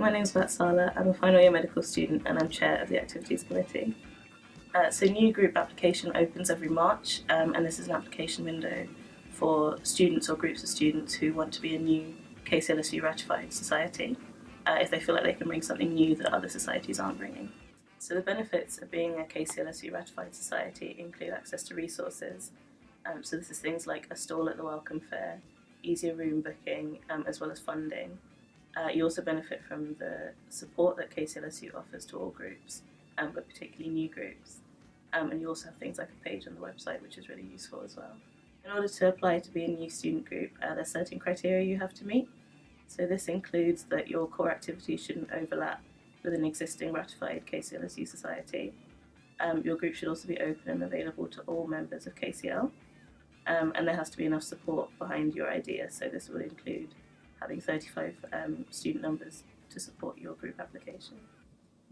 my name is Vatsala. I'm a final year medical student and I'm chair of the activities committee. So new group application opens every March, and this is an application window for students or groups of students who want to be a new KCLSU ratified society, if they feel like they can bring something new that other societies aren't bringing. So the benefits of being a KCLSU ratified society include access to resources. So this is things like a stall at the welcome fair, easier room booking, as well as funding. You also benefit from the support that KCLSU offers to all groups, but particularly new groups. And you also have things like a page on the website, which is really useful as well. In order to apply to be a new student group, there's certain criteria you have to meet. So this includes that your core activities shouldn't overlap with an existing ratified KCLSU society. Your group should also be open and available to all members of KCL. And there has to be enough support behind your idea, so this will include having 35 student numbers to support your group application.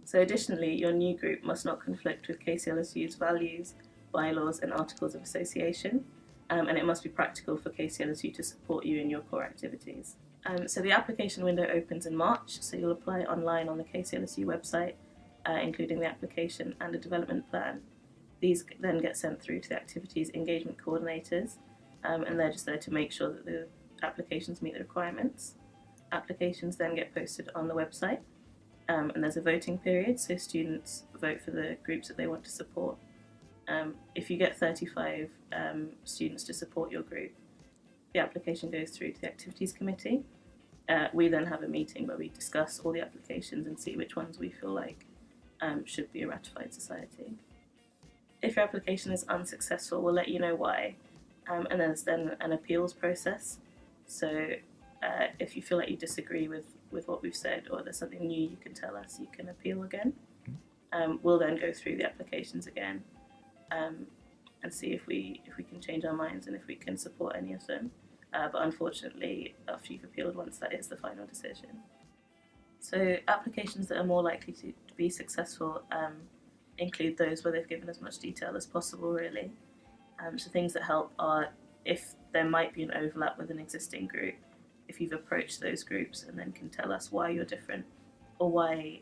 So additionally, your new group must not conflict with KCLSU's values, bylaws and articles of association, and it must be practical for KCLSU to support you in your core activities. So the application window opens in March, so you'll apply online on the KCLSU website, including the application and a development plan. These then get sent through to the activities engagement coordinators, and they're just there to make sure that the applications meet the requirements. Applications then get posted on the website, and there's a voting period, so students vote for the groups that they want to support. If you get 35 students to support your group, the application goes through to the activities committee. We then have a meeting where we discuss all the applications and see which ones we feel like should be a ratified society. If your application is unsuccessful, we'll let you know why, and there's then an appeals process. So if you feel like you disagree with what we've said, or there's something new you can tell us, you can appeal again. We'll then go through the applications again and see if we can change our minds and if we can support any of them. But unfortunately, after you've appealed once, that is the final decision. So applications that are more likely to be successful include those where they've given as much detail as possible, really. So things that help are if there might be an overlap with an existing group, if you've approached those groups and then can tell us why you're different or why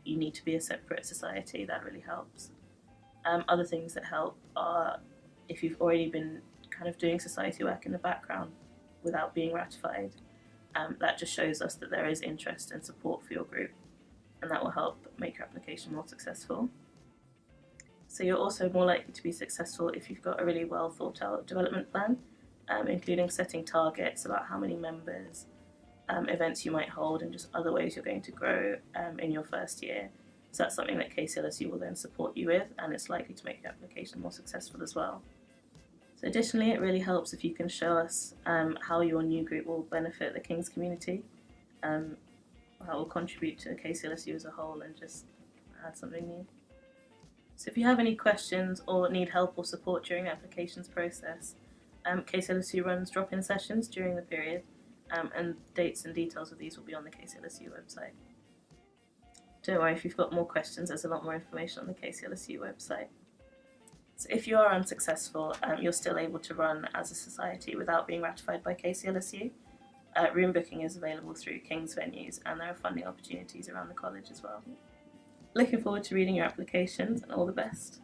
you need to be a separate society, that really helps. Other things that help are if you've already been kind of doing society work in the background without being ratified. That just shows us that there is interest and support for your group, and that will help make your application more successful. So you're also more likely to be successful if you've got a really well thought out development plan, including setting targets about how many members, events you might hold, and just other ways you're going to grow in your first year. So that's something that KCLSU will then support you with, and it's likely to make your application more successful as well. So additionally, it really helps if you can show us how your new group will benefit the King's community, how it will contribute to KCLSU as a whole and just add something new. So if you have any questions or need help or support during the applications process, KCLSU runs drop-in sessions during the period, and dates and details of these will be on the KCLSU website. Don't worry if you've got more questions, there's a lot more information on the KCLSU website. So if you are unsuccessful, you're still able to run as a society without being ratified by KCLSU. Room booking is available through King's venues, and there are funding opportunities around the college as well. Looking forward to reading your applications, and all the best.